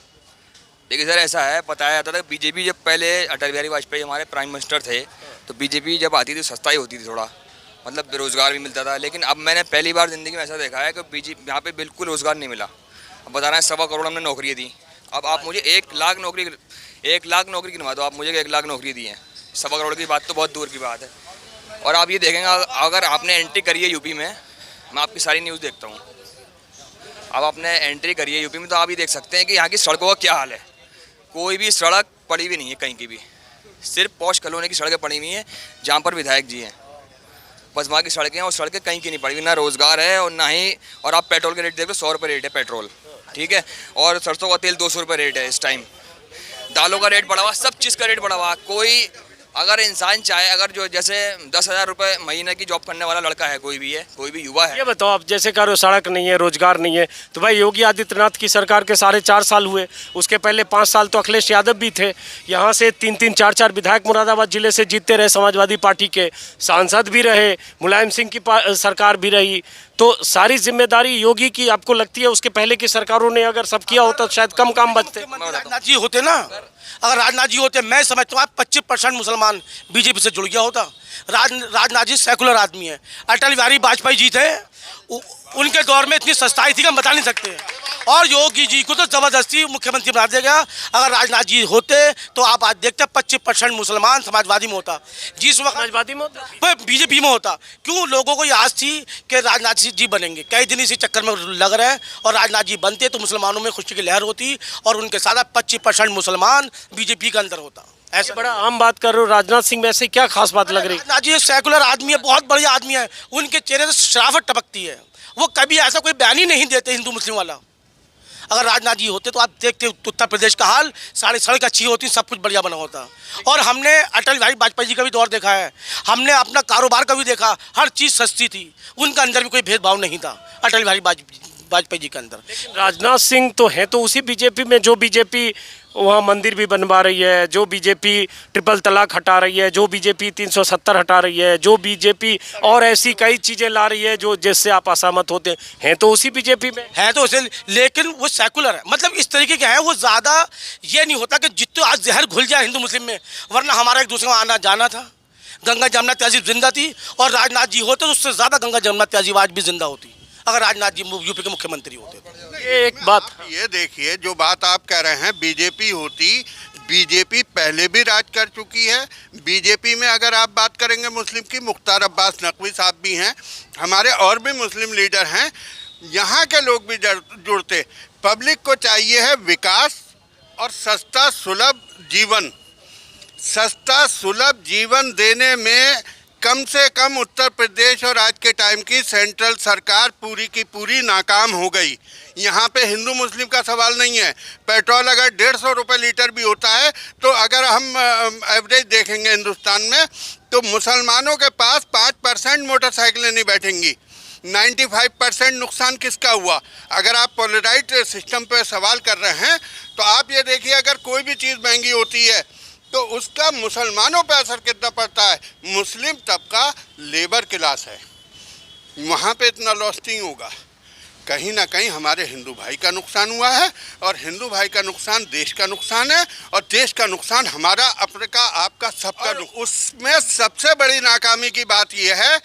देखिए सर, ऐसा है, बताया जाता था बीजेपी जब पहले अटल बिहारी वाजपेयी हमारे प्राइम मिनिस्टर थे तो बीजेपी जब आती थी सस्ता ही होती थी थोड़ा, मतलब बेरोज़गार भी मिलता था। लेकिन अब मैंने पहली बार ज़िंदगी में ऐसा देखा है कि बीजेपी यहाँ पे बिल्कुल रोज़गार नहीं मिला। अब बता रहे हैं 1.25 करोड़ हमने नौकरियाँ दी। अब आप मुझे 1 लाख नौकरी गिनवा दो, आप मुझे 1 लाख नौकरी दी है। 1.25 करोड़ की बात तो बहुत दूर की बात है। और आप ये देखेंगे, अगर आपने एंट्री करी है यूपी में, मैं आपकी सारी न्यूज़ देखता हूँ, अब आपने एंट्री करी है यूपी में तो आप ये देख सकते हैं कि यहाँ की सड़कों का क्या हाल है। कोई भी सड़क पड़ी हुई नहीं है कहीं की भी, सिर्फ पौष कॉलोनी की सड़कें पड़ी हुई हैं जहाँ पर विधायक जी हैं, बस वहाँ की सड़कें हैं। और सड़कें कहीं की नहीं पड़ी हुई, ना रोज़गार है और ना ही। और आप पेट्रोल के रेट देख लो, 100 रुपये रेट है पेट्रोल, ठीक है। और सरसों का तेल 200 रुपये रेट है इस टाइम। दालों का रेट बढ़ा हुआ, सब चीज़ का रेट बढ़ा हुआ। कोई अगर इंसान चाहे, अगर जो जैसे 10,000 रुपये महीने की जॉब करने वाला लड़का है, कोई भी है, कोई भी युवा है। ये बताओ, आप जैसे कह रहे हो सड़क नहीं है, रोजगार नहीं है, तो भाई योगी आदित्यनाथ की सरकार के 4.5 साल हुए, उसके पहले 5 साल तो अखिलेश यादव भी थे। यहाँ से 3-3, 4-4 विधायक मुरादाबाद जिले से जीतते रहे, समाजवादी पार्टी के सांसद भी रहे, मुलायम सिंह की सरकार भी रही। तो सारी जिम्मेदारी योगी की आपको लगती है? उसके पहले की सरकारों ने अगर सब किया होता तो शायद कम काम बचते। राजनाथ जी होते ना, अगर राजनाथ जी होते, मैं समझता हूँ 25% मुसलमान बीजेपी से जुड़ गया होता। राजनाथ जी सेकुलर आदमी है। अटल बिहारी वाजपेयी जी थे, उनके दौर में इतनी सस्ताई थी कि हम बता नहीं सकते। और योगी जी को तो ज़बरदस्ती मुख्यमंत्री बना दिया गया। अगर राजनाथ जी होते तो आप आज देखते 25% मुसलमान समाजवादी में होता, जिस वक्त समाजवादी में होता, बीजेपी में होता। क्यों? लोगों को ये आस थी कि राजनाथ जी बनेंगे, कई दिन इसी चक्कर में लग रहे हैं। और राजनाथ जी बनते तो मुसलमानों में खुशी की लहर होती और उनके साथ 25% मुसलमान बीजेपी के अंदर होता। ऐसे बड़ा आम बात कर रहे हो, राजनाथ सिंह में ऐसे क्या खास बात लग रही? राजनाथ जी सेकुलर आदमी है, बहुत बढ़िया आदमी है। उनके चेहरे से शराफत टपकती है, वो कभी ऐसा कोई बयान ही नहीं देते हिंदू मुस्लिम वाला। अगर राजनाथ जी होते तो आप देखते उत्तर प्रदेश का हाल, सारी सड़क अच्छी होती, सब कुछ बढ़िया बना होता। और हमने अटल बिहारी वाजपेयी जी का भी दौर देखा है, हमने अपना कारोबार का भी देखा, हर चीज़ सस्ती थी, उनका अंदर भी कोई भेदभाव नहीं था अटल बिहारी वाजपेयी जी के अंदर। राजनाथ सिंह तो है तो उसी बीजेपी में, जो बीजेपी वहाँ मंदिर भी बनवा रही है, जो बीजेपी ट्रिपल तलाक हटा रही है, जो बीजेपी 370 हटा रही है, जो बीजेपी और ऐसी कई चीज़ें ला रही है जो जिससे आप असहमत होते हैं तो उसी बीजेपी में है तो उसे। लेकिन वो सेकुलर है, मतलब इस तरीके के हैं। वो ज़्यादा ये नहीं होता कि जितने आज जहर घुल जाए हिंदू मुस्लिम में, वरना हमारा एक दूसरे को आना जाना था। गंगा जमुना तहजीब जिंदा थी, और राजनाथ जी होते तो उससे ज़्यादा गंगा जमुना तहजीब आज भी जिंदा होती, अगर राजनाथ जी यूपी के मुख्यमंत्री होते। ये एक बात, ये देखिए, जो बात आप कह रहे हैं, बीजेपी होती, बीजेपी पहले भी राज कर चुकी है। बीजेपी में अगर आप बात करेंगे मुस्लिम की, मुख्तार अब्बास नकवी साहब भी हैं, हमारे और भी मुस्लिम लीडर हैं, यहाँ के लोग भी जुड़ते। पब्लिक को चाहिए है विकास और सस्ता सुलभ जीवन। सस्ता सुलभ जीवन देने में कम से कम उत्तर प्रदेश और आज के टाइम की सेंट्रल सरकार पूरी की पूरी नाकाम हो गई। यहाँ पे हिंदू मुस्लिम का सवाल नहीं है। पेट्रोल अगर 150 रुपये लीटर भी होता है तो अगर हम एवरेज देखेंगे हिंदुस्तान में, तो मुसलमानों के पास 5% मोटरसाइकिलें नहीं बैठेंगी। 95% नुकसान किसका हुआ? अगर आप पोलराइज सिस्टम पे सवाल कर रहे हैं तो आप ये देखिए, अगर कोई भी चीज़ महंगी होती है तो उसका मुसलमानों पे असर कितना पड़ता है। मुस्लिम तबका लेबर क्लास है, वहाँ पे इतना लॉस नहीं होगा। कहीं ना कहीं हमारे हिंदू भाई का नुकसान हुआ है, और हिंदू भाई का नुकसान देश का नुकसान है, और देश का नुकसान हमारा, अपने का, आपका, सबका। उसमें सबसे बड़ी नाकामी की बात यह है,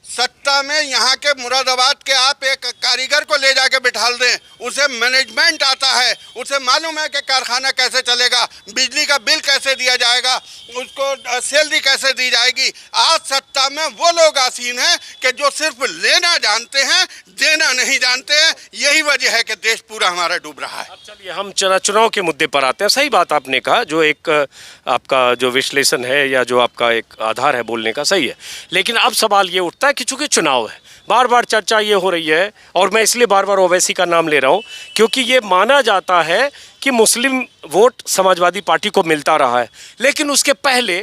सत्ता में यहाँ के मुरादाबाद के आप एक कारीगर को ले जाके बिठा दें, उसे मैनेजमेंट आता है, उसे मालूम है कि कारखाना कैसे चलेगा, बिजली का बिल कैसे दिया जाएगा, उसको सैलरी कैसे दी जाएगी। आज सत्ता में वो लोग आसीन हैं कि जो सिर्फ लेना जानते हैं, देना नहीं जानते हैं। यही वजह है कि देश पूरा हमारा डूब रहा है। अब चलिए हम चुनाव के मुद्दे पर आते हैं। सही बात आपने कहा, जो एक आपका जो विश्लेषण है या जो आपका एक आधार है बोलने का, सही है। लेकिन अब सवाल ये उठता है कि चूंकि चुनाव है, बार बार चर्चा ये हो रही है, और मैं इसलिए बार बार ओवैसी का नाम ले रहा हूँ क्योंकि ये माना जाता है कि मुस्लिम वोट समाजवादी पार्टी को मिलता रहा है, लेकिन उसके पहले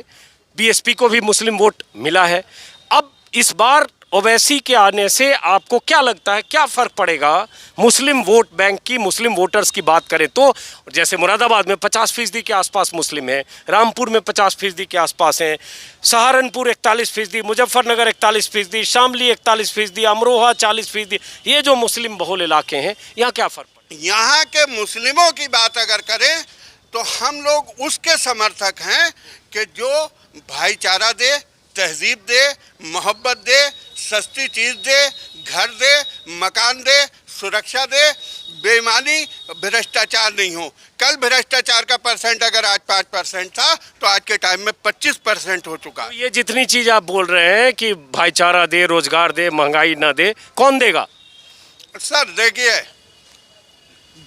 बीएसपी को भी मुस्लिम वोट मिला है। अब इस बार ओवैसी के आने से आपको क्या लगता है, क्या फ़र्क पड़ेगा मुस्लिम वोट बैंक की? मुस्लिम वोटर्स की बात करें तो जैसे मुरादाबाद में 50% के आसपास मुस्लिम हैं, रामपुर में 50% के आसपास हैं, सहारनपुर 41%, मुजफ्फरनगर 41%, शामली 41%, अमरोहा 40%, ये जो मुस्लिम बहुल इलाके हैं, यहाँ क्या फ़र्क पड़ेगा? यहाँ के मुस्लिमों की बात अगर करें तो हम लोग उसके समर्थक हैं कि जो भाईचारा दे, तहजीब दे, मोहब्बत दे, सस्ती चीज़ दे, घर दे, मकान दे, सुरक्षा दे, बेईमानी, भ्रष्टाचार नहीं हो। कल भ्रष्टाचार का परसेंट अगर आज 5% था तो आज के टाइम में 25% हो चुका है। ये जितनी चीज़ आप बोल रहे हैं कि भाईचारा दे, रोजगार दे, महंगाई ना दे, कौन देगा? सर देखिए,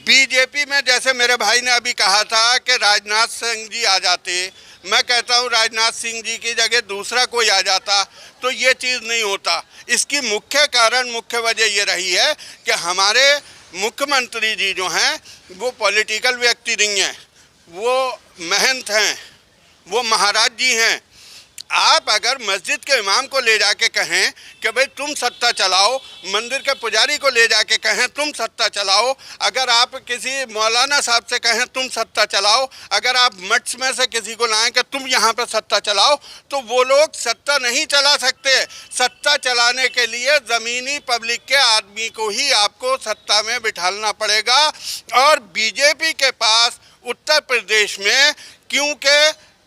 बीजेपी में जैसे मेरे भाई ने अभी कहा था कि राजनाथ सिंह जी आ जाते, मैं कहता हूं राजनाथ सिंह जी की जगह दूसरा कोई आ जाता तो ये चीज़ नहीं होता। इसकी मुख्य कारण, मुख्य वजह ये रही है कि हमारे मुख्यमंत्री जी जो हैं वो पॉलिटिकल व्यक्ति नहीं हैं, वो महंत हैं, वो महाराज जी हैं। आप अगर मस्जिद के इमाम को ले जाके कहें कि भाई तुम सत्ता चलाओ, मंदिर के पुजारी को ले जाके कहें तुम सत्ता चलाओ, अगर आप किसी मौलाना साहब से कहें तुम सत्ता चलाओ, अगर आप मठ में से किसी को लाएं कि तुम यहाँ पर सत्ता चलाओ, तो वो लोग सत्ता नहीं चला सकते। सत्ता चलाने के लिए ज़मीनी पब्लिक के आदमी को ही आपको सत्ता में बिठाना पड़ेगा। और बीजेपी के पास उत्तर प्रदेश में क्योंकि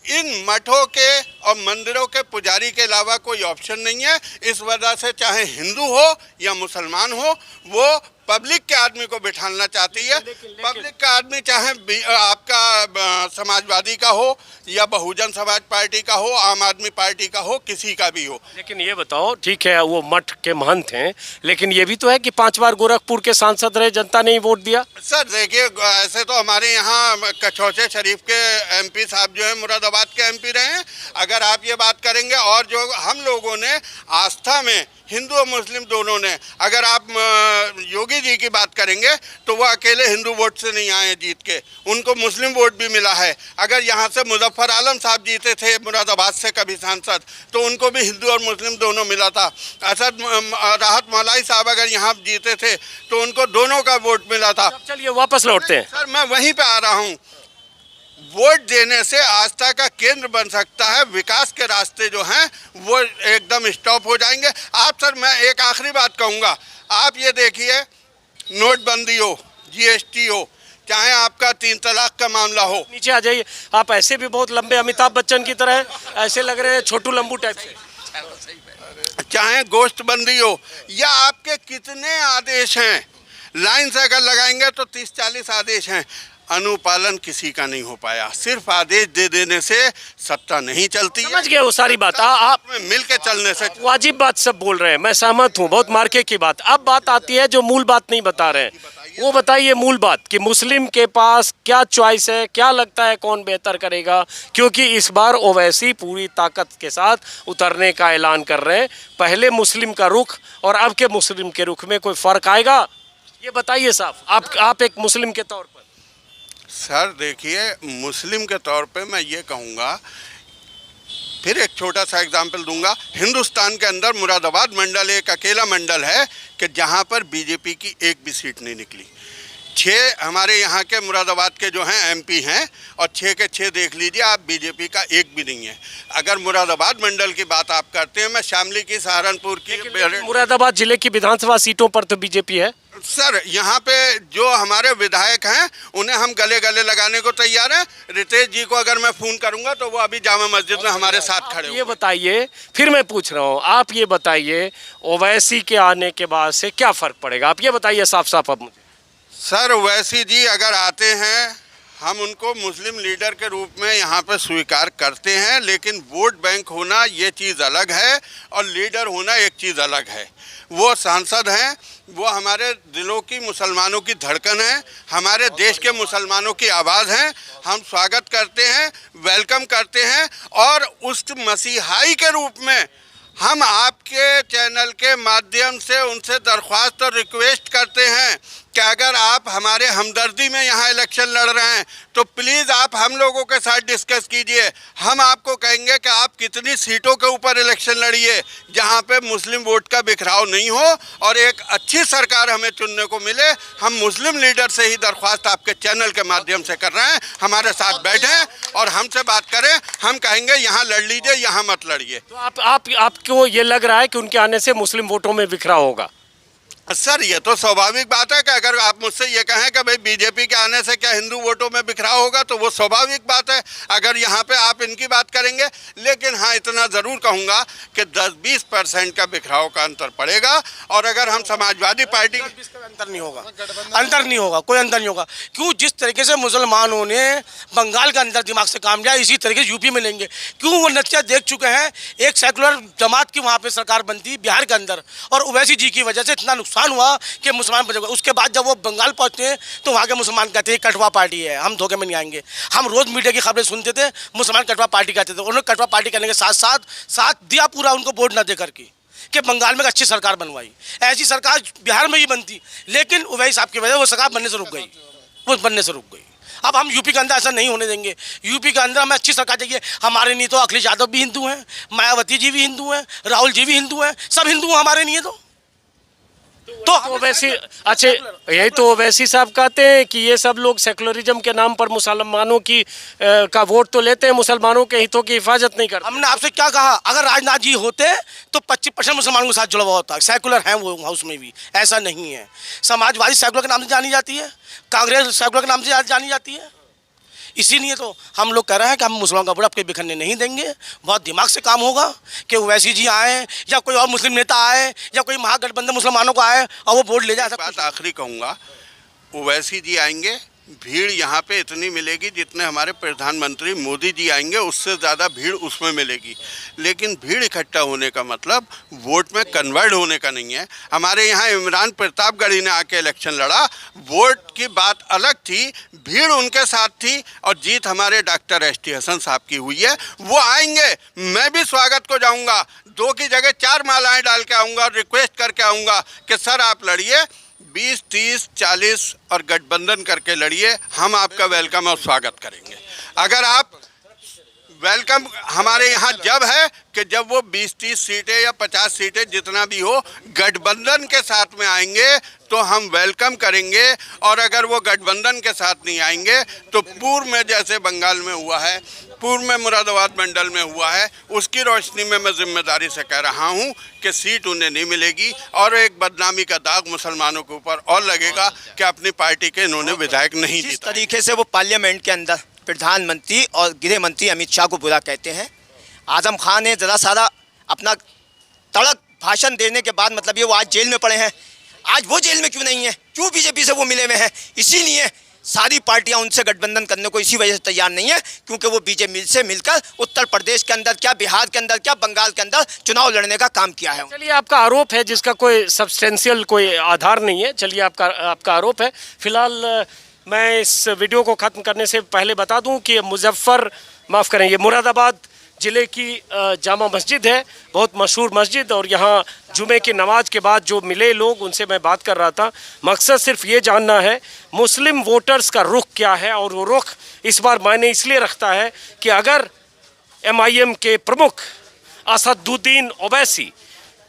इन मठों के और मंदिरों के पुजारी के अलावा कोई ऑप्शन नहीं है, इस वजह से चाहे हिंदू हो या मुसलमान हो, वो पब्लिक के आदमी को बिठाना चाहती है। पब्लिक का आदमी चाहे आपका समाजवादी का हो या बहुजन समाज पार्टी का हो, आम आदमी पार्टी का हो, किसी का भी हो। लेकिन ये बताओ, ठीक है वो मठ के महंत हैं, लेकिन ये भी तो है कि 5 बार गोरखपुर के सांसद रहे, जनता ने ही वोट दिया। सर देखिए, ऐसे तो हमारे यहाँ कचौचे शरीफ के एमपी साहब जो है मुरादाबाद के एमपी रहे हैं। अगर आप ये बात करेंगे, और जो हम लोगों ने आस्था में हिंदू और मुस्लिम दोनों ने, अगर आप योगी जी की बात करेंगे तो वो अकेले हिंदू वोट से नहीं आए जीत के, उनको मुस्लिम वोट भी मिला है। अगर यहाँ से मुजफ्फर आलम साहब जीते थे मुरादाबाद से कभी सांसद, तो उनको भी हिंदू और मुस्लिम दोनों मिला था। असद राहत मौलाई साहब अगर यहाँ जीते थे तो उनको दोनों का वोट मिला था। चलिए वापस लौटते हैं। सर मैं वहीं पे आ रहा हूँ, वोट देने से आस्था का केंद्र बन सकता है, विकास के रास्ते जो हैं वो एकदम स्टॉप हो जाएंगे। आप सर, मैं एक आखिरी बात कहूँगा, आप ये देखिए, नोटबंदी हो, जीएसटी हो, चाहे आपका 3 तलाक का मामला हो। नीचे आ जाइए, आप ऐसे भी बहुत लंबे अमिताभ बच्चन की तरह ऐसे लग रहे हैं, छोटू लंबू टाइप से। चाहे गोश्तबंदी हो, या आपके कितने आदेश हैं, लाइन से अगर लगाएंगे तो 30-40 आदेश हैं, अनुपालन किसी का नहीं हो पाया। सिर्फ आदेश दे देने से सत्ता नहीं चलती। समझ गए वो सारी बात। आप मिल के चलने से वाजिब बात सब बोल रहे हैं, मैं सहमत हूँ, बहुत मार्के की बात। अब बात आती है जो मूल बात नहीं बता रहे हैं, वो बताइए मूल बात कि मुस्लिम के पास क्या चॉइस है, क्या लगता है कौन बेहतर करेगा? क्योंकि इस बार ओवैसी पूरी ताकत के साथ उतरने का ऐलान कर रहे हैं। पहले मुस्लिम का रुख और अब के मुस्लिम के रुख में कोई फ़र्क आएगा? ये बताइए साहब, आप एक मुस्लिम के तौर पर। सर देखिए, मुस्लिम के तौर पे मैं ये कहूँगा, फिर एक छोटा सा एग्जाम्पल दूंगा। हिंदुस्तान के अंदर मुरादाबाद मंडल एक अकेला मंडल है कि जहाँ पर बीजेपी की एक भी सीट नहीं निकली। 6 हमारे यहाँ के मुरादाबाद के जो हैं एमपी हैं, और 6 के 6 देख लीजिए आप, बीजेपी का एक भी नहीं है। अगर मुरादाबाद मंडल की बात आप करते हैं, मैं शामली की, सहारनपुर की, मुरादाबाद जिले की विधानसभा सीटों पर तो बीजेपी है। सर यहाँ पे जो हमारे विधायक हैं उन्हें हम गले गले लगाने को तैयार हैं। रितेश जी को अगर मैं फ़ोन करूंगा तो वो अभी जामा मस्जिद में हमारे साथ खड़े ये बताइए, फिर मैं पूछ रहा हूँ, आप ये बताइए ओवैसी के आने के बाद से क्या फ़र्क पड़ेगा? आप ये बताइए साफ साफ अब मुझे। सर ओवैसी जी अगर आते हैं हम उनको मुस्लिम लीडर के रूप में यहाँ पे स्वीकार करते हैं, लेकिन वोट बैंक होना ये चीज़ अलग है और लीडर होना एक चीज़ अलग है। वो सांसद हैं, वो हमारे दिलों की मुसलमानों की धड़कन है, हमारे देश के मुसलमानों की आवाज़ हैं। हम स्वागत करते हैं, वेलकम करते हैं और उस मसीहाई के रूप में हम आपके चैनल के माध्यम से उनसे दरख्वास्त और रिक्वेस्ट करते हैं कि अगर आप हमारे हमदर्दी में यहाँ इलेक्शन लड़ रहे हैं तो प्लीज़ आप हम लोगों के साथ डिस्कस कीजिए। हम आपको कहेंगे कि आप कितनी सीटों के ऊपर इलेक्शन लड़िए जहाँ पे मुस्लिम वोट का बिखराव नहीं हो और एक अच्छी सरकार हमें चुनने को मिले। हम मुस्लिम लीडर से ही दरख्वास्त आपके चैनल के माध्यम से कर रहे हैं, हमारे साथ बैठें और हमसे बात करें। हम कहेंगे यहाँ लड़ लीजिए, यहाँ मत लड़िए। तो आपको ये लग रहा है कि उनके आने से मुस्लिम वोटों में बिखराव होगा? सर ये तो स्वाभाविक बात है कि अगर आप मुझसे ये कहें कि भाई बीजेपी के आने से क्या हिंदू वोटों में बिखराव होगा तो वो स्वाभाविक बात है अगर यहाँ पे आप इनकी बात करेंगे। लेकिन हाँ इतना ज़रूर कहूँगा कि 10-20% का बिखराव का अंतर पड़ेगा। और अगर हम समाजवादी पार्टी अंतर नहीं होगा, अंतर नहीं होगा, कोई अंतर नहीं होगा। क्यों? जिस तरीके से मुसलमानों ने बंगाल के अंदर दिमाग से काम लिया, इसी तरीके से यूपी में लेंगे। क्यों? वो नतीजा देख चुके हैं। एक सेकुलर जमात की वहाँ पे सरकार बनती बिहार के अंदर और ओवैसी जी की वजह से इतना नुकसान हुआ कि मुसलमान बच गए। उसके बाद जब वो बंगाल पहुंचते हैं तो वहाँ के मुसलमान कहते हैं कटवा पार्टी है, हम धोखे में नहीं आएंगे। हम रोज़ मीडिया की खबरें सुनते थे, मुसलमान कटवा पार्टी कहते थे। उन्होंने कटवा पार्टी करने के साथ साथ दिया पूरा उनको वोट न दे करके कि बंगाल में एक अच्छी सरकार बनवाई। ऐसी सरकार बिहार में ही बनती, लेकिन ओवैसी साहब की वजह से वो सरकार बनने से रुक गई, वो बनने से रुक गई। अब हम यूपी के अंदर ऐसा नहीं होने देंगे। यूपी के अंदर हमें अच्छी सरकार चाहिए। हमारे नहीं तो अखिलेश यादव भी हिंदू हैं, मायावती जी भी हिंदू हैं, राहुल जी भी हिंदू हैं, सब हिंदू हमारे नहीं है। तो ओवैसी, अच्छा यही तो ओवैसी साहब कहते हैं कि ये सब लोग सेकुलरिज्म के नाम पर मुसलमानों की का वोट तो लेते हैं, मुसलमानों के हितों की हिफाजत नहीं करते। हमने आपसे क्या कहा? अगर राजनाथ जी होते तो 25% मुसलमानों के साथ जुड़ा हुआ होता। सेकुलर हैं वो हाउस में भी, ऐसा नहीं है। समाजवादी सेकुलर के नाम से जानी जाती है, कांग्रेस सेकुलर के नाम से जानी जाती है। इसीलिए तो हम लोग कह रहे हैं कि हम मुसलमानों का वोट आपके बिखरने नहीं देंगे। बहुत दिमाग से काम होगा कि ओवैसी जी आए या कोई और मुस्लिम नेता आए या कोई महागठबंधन मुसलमानों को आए और वो वोट ले जाए। बात आखिरी कहूँगा, ओवैसी जी आएंगे, भीड़ यहाँ पे इतनी मिलेगी जितने हमारे प्रधानमंत्री मोदी जी आएंगे उससे ज़्यादा भीड़ उसमें मिलेगी। लेकिन भीड़ इकट्ठा होने का मतलब वोट में कन्वर्ट होने का नहीं है। हमारे यहाँ इमरान प्रतापगढ़ी ने आके इलेक्शन लड़ा, वोट की बात अलग थी, भीड़ उनके साथ थी और जीत हमारे डॉक्टर ST हसन साहब की हुई है। वो आएंगे, मैं भी स्वागत को जाऊँगा, 2 की जगह 4 मालाएँ डाल के आऊँगा और रिक्वेस्ट करके आऊँगा कि सर आप लड़िए, 20, 30, 40 और गठबंधन करके लड़िए। हम आपका वेलकम और स्वागत करेंगे। अगर आप वेलकम हमारे यहाँ जब है कि जब वो 20-30 सीटें या 50 सीटें जितना भी हो गठबंधन के साथ में आएंगे तो हम वेलकम करेंगे। और अगर वो गठबंधन के साथ नहीं आएंगे तो पूर्व में जैसे बंगाल में हुआ है, पूर्व में मुरादाबाद मंडल में हुआ है, उसकी रोशनी में मैं जिम्मेदारी से कह रहा हूं कि सीट उन्हें नहीं मिलेगी और एक बदनामी का दाग मुसलमानों के ऊपर और लगेगा कि अपनी पार्टी के इन्होंने विधायक नहीं जिस जीता। तरीके से वो पार्लियामेंट के अंदर प्रधानमंत्री और गृह मंत्री अमित शाह को बुरा कहते हैं, आजम खान ने ज़रा सारा अपना तड़क भाषण देने के बाद मतलब ये वो आज जेल में पड़े हैं। आज वो जेल में क्यों नहीं है? क्यों बीजेपी से वो मिले हुए हैं? इसीलिए सारी पार्टियां उनसे गठबंधन करने को इसी वजह से तैयार नहीं है क्योंकि वो बीजेपी से मिलकर उत्तर प्रदेश के अंदर क्या, बिहार के अंदर क्या, बंगाल के अंदर चुनाव लड़ने का काम किया है। चलिए, आपका आरोप है जिसका कोई सब्सटेंशियल कोई आधार नहीं है। चलिए, आपका आरोप है। फिलहाल मैं इस वीडियो को ख़त्म करने से पहले बता दूं कि ये मुरादाबाद ज़िले की जामा मस्जिद है, बहुत मशहूर मस्जिद। और यहाँ जुमे की नमाज के बाद जो मिले लोग, उनसे मैं बात कर रहा था। मकसद सिर्फ ये जानना है मुस्लिम वोटर्स का रुख क्या है। और वो रुख इस बार मायने इसलिए रखता है कि अगर MIM के प्रमुख असदुद्दीन ओवैसी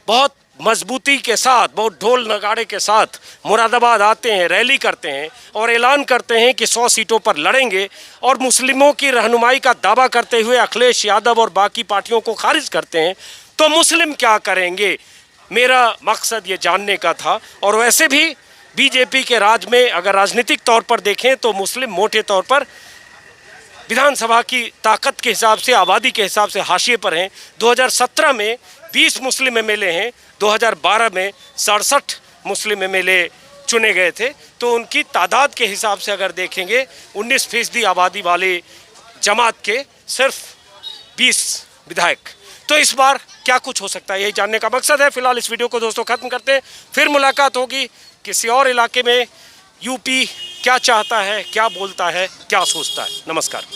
बहुत मजबूती के साथ, बहुत ढोल नगाड़े के साथ मुरादाबाद आते हैं, रैली करते हैं और ऐलान करते हैं कि 100 सीटों पर लड़ेंगे और मुस्लिमों की रहनुमाई का दावा करते हुए अखिलेश यादव और बाकी पार्टियों को खारिज करते हैं, तो मुस्लिम क्या करेंगे? मेरा मकसद ये जानने का था। और वैसे भी बीजेपी के राज में अगर राजनीतिक तौर पर देखें तो मुस्लिम मोटे तौर पर विधानसभा की ताकत के हिसाब से, आबादी के हिसाब से हाशिए पर हैं। 2017 में 20 मुस्लिम एमएलए हैं, 2012 में 67 मुस्लिम एमएलए चुने गए थे। तो उनकी तादाद के हिसाब से अगर देखेंगे 19% आबादी वाली जमात के सिर्फ 20 विधायक। तो इस बार क्या कुछ हो सकता है, यही जानने का मकसद है। फिलहाल इस वीडियो को दोस्तों खत्म करते हैं, फिर मुलाकात होगी किसी और इलाके में। यूपी क्या चाहता है, क्या बोलता है, क्या सोचता है। नमस्कार।